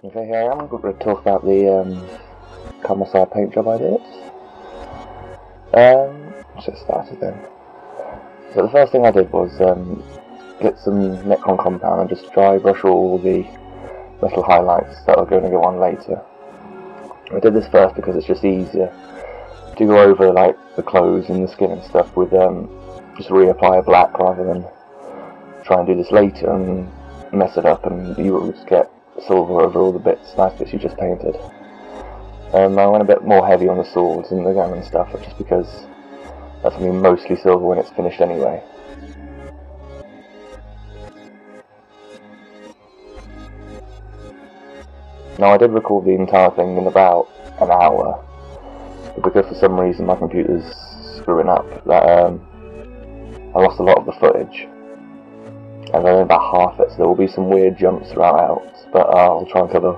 Okay, here I am. We're going to talk about the commissar paint job I did. Let's get started then. So the first thing I did was get some Necron compound and just dry brush all the metal highlights that are going to go on later. I did this first because it's just easier to go over like the clothes and the skin and stuff with just reapply a black rather than try and do this later and mess it up and you will just get silver over all the nice bits you just painted. I went a bit more heavy on the swords and the gun and stuff just because that's going to be mostly silver when it's finished anyway. Now I did record the entire thing in about an hour, but because for some reason my computer's screwing up, that I lost a lot of the footage. And then about half it, so there will be some weird jumps throughout, but I'll try and cover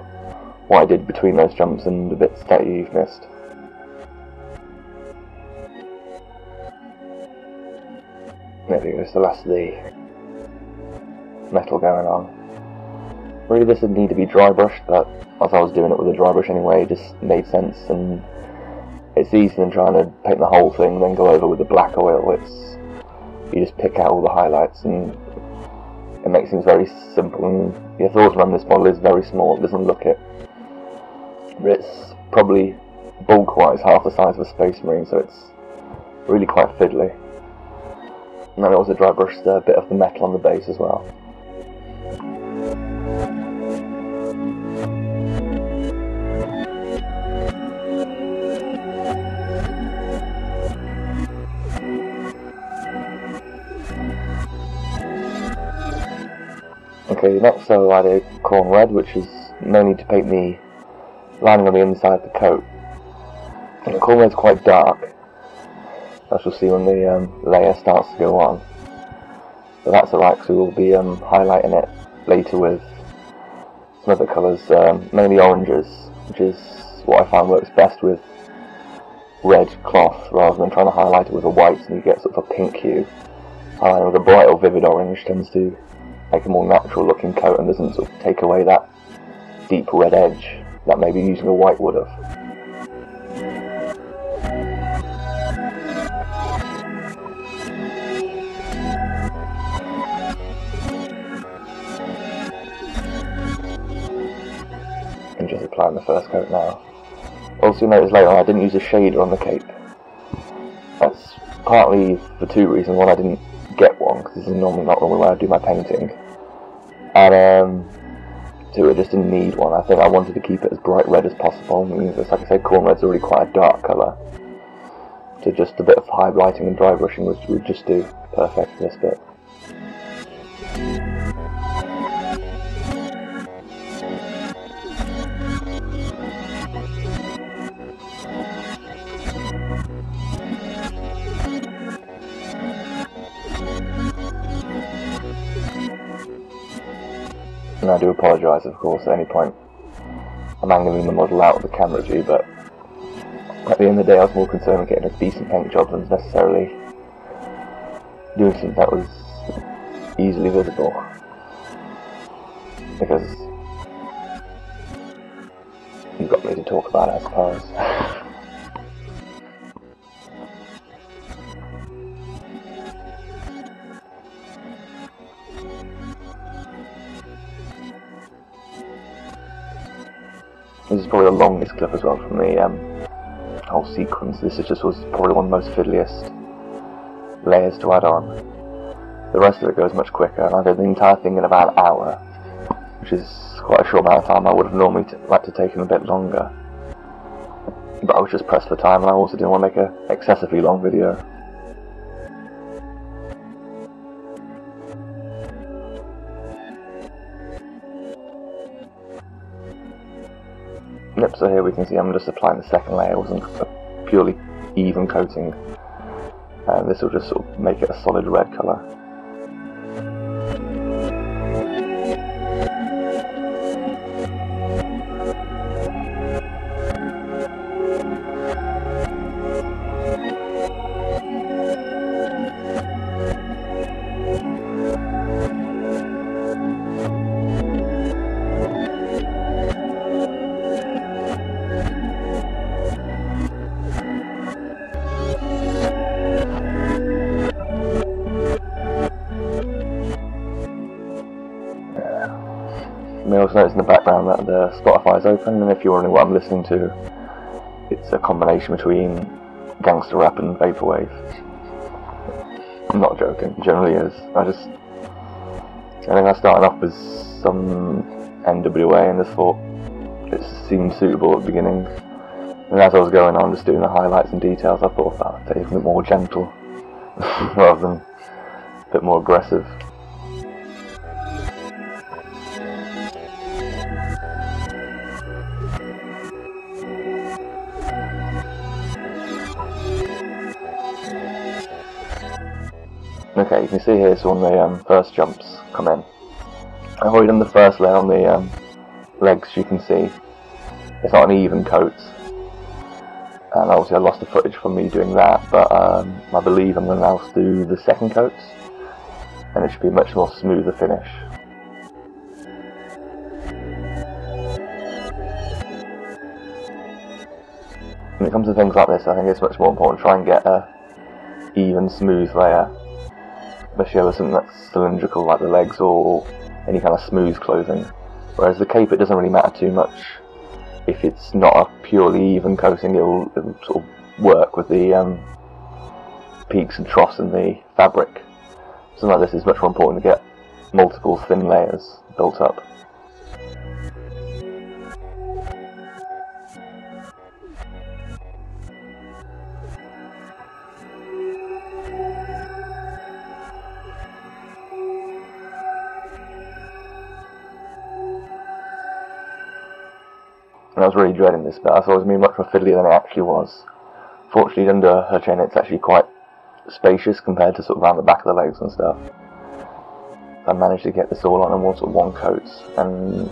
what I did between those jumps and the bits that you've missed. There we go, so that's the metal going on. Really this would need to be dry brushed, but as I was doing it with a dry brush anyway, it just made sense, and it's easier than trying to paint the whole thing and then go over with the black oil. You just pick out all the highlights and it makes things very simple, and the authority on this model is very small, it doesn't look it. But it's probably bulk-wise half the size of a Space Marine, so it's really quite fiddly. And then I also dry brushed a bit of the metal on the base as well. Okay, next so I did corn red, which is no need to paint the lining on the inside of the coat. And the corn red's quite dark, as you'll see when the layer starts to go on. So that's alright, because we will be highlighting it later with some other colours, mainly oranges, which is what I found works best with red cloth, rather than trying to highlight it with a white and you get sort of a pink hue. Highlighting with a bright or vivid orange tends to make a more natural looking coat and doesn't sort of take away that deep red edge that maybe using a white would have. And just applying the first coat now. Also notice later on I didn't use a shader on the cape. That's partly for two reasons. One, I didn't get one, because this is normally not the way I do my painting, and two, I just didn't need one. I think I wanted to keep it as bright red as possible. I mean, like I said, corn red's already quite a dark colour, so just a bit of highlighting and dry brushing would just do perfect for this bit. And I do apologise, of course, at any point I'm angling the model out of the camera view, but at the end of the day I was more concerned with getting a decent paint job than necessarily doing something that was easily visible. Because you've got me to talk about it, I suppose. This is probably the longest clip as well from the whole sequence. This was probably one of the most fiddliest layers to add on. The rest of it goes much quicker, and I did the entire thing in about an hour, which is quite a short amount of time. I would have normally liked to take a bit longer, but I was just pressed for time, and I also didn't want to make an excessively long video. Yep, so here we can see I'm just applying the second layer. It wasn't a purely even coating, and this will just sort of make it a solid red colour. also notice in the background that the Spotify is open, and if you're wondering what I'm listening to, it's a combination between gangster rap and vaporwave. I'm not joking, it generally is. I think I started off with some NWA and just thought it seemed suitable at the beginning. And as I was going on, just doing the highlights and details, I thought that I'd take a bit more gentle rather than a bit more aggressive. Okay, you can see here, so when the first jumps come in, I've already done the first layer on the legs. You can see it's not an even coat, and obviously I lost the footage from me doing that, but I believe I'm going to now do the second coat, and it should be a much more smoother finish. When it comes to things like this, I think it's much more important to try and get a even, smooth layer, especially over something that's cylindrical like the legs or any kind of smooth clothing. Whereas the cape, it doesn't really matter too much. If it's not a purely even coating, it'll sort of work with the peaks and troughs in the fabric. Something like this is much more important to get multiple thin layers built up. And I was really dreading this bit. I thought it was going to be much more fiddly than it actually was. Fortunately, under her chin, it's actually quite spacious compared to sort of around the back of the legs and stuff. I managed to get this all on in sort of one coat and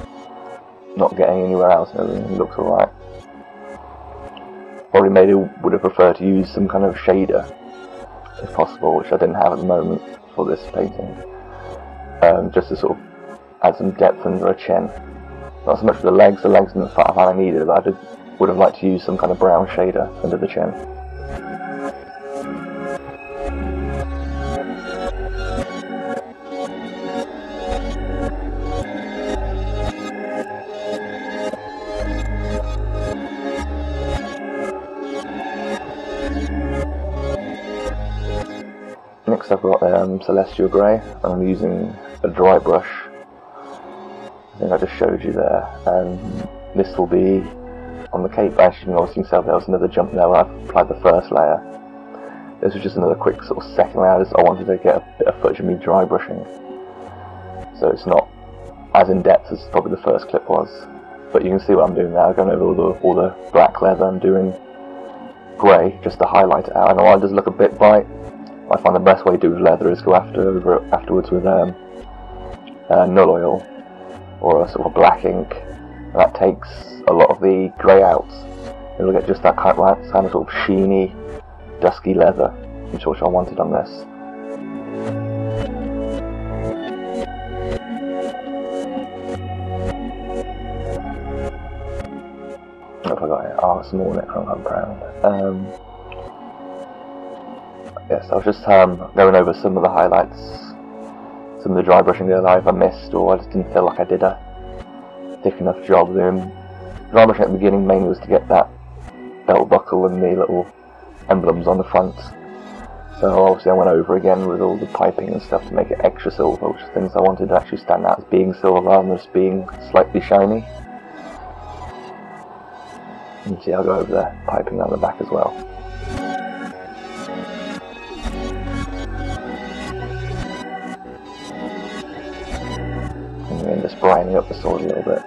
not getting anywhere else, and everything looks alright. Probably would have preferred to use some kind of shader, if possible, which I didn't have at the moment for this painting. Just to sort of add some depth under her chin. Not so much for the legs and the fat I needed, but I would have liked to use some kind of brown shader under the chin. Next I've got Celestial Grey, and I'm using a dry brush. I think I just showed you there, and this will be on the cape. As you can obviously tell, there was another jump there where I applied the first layer. This was just another quick sort of second layer. I wanted to get a bit of footage of me dry brushing, so it's not as in depth as probably the first clip was. But you can see what I'm doing now, going over all the black leather and doing grey just to highlight it out. I know it does look a bit bright. I find the best way to do with leather is go afterwards with null oil or a sort of black ink. That takes a lot of the grey out. You'll get just that kind of sort of sheeny, dusky leather, which I wanted on this. I forgot it. Oh, small neck from Brown. Yes, I was just going over some of the highlights, some of the dry brushing that I missed, or I just didn't feel like I did a thick enough job. The dry brushing at the beginning mainly was to get that belt buckle and the little emblems on the front. So obviously I went over again with all the piping and stuff to make it extra silver, which are things I wanted to actually stand out as being silver rather than just being slightly shiny. And see, I'll go over the piping on the back as well. And just brightening up the sword a little bit.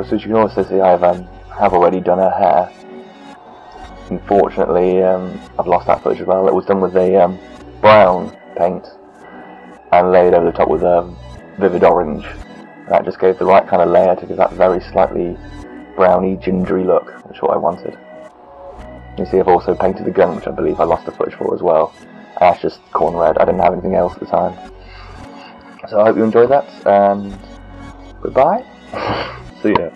So as you can also see, I have already done her hair. Unfortunately, I've lost that footage as well. It was done with a brown paint and laid over the top with a vivid orange. That just gave the right kind of layer to give that very slightly browny, gingery look, which is what I wanted. You see I've also painted the gun, which I believe I lost the footage for as well. And that's just corn red, I didn't have anything else at the time. So I hope you enjoyed that, and goodbye. See ya.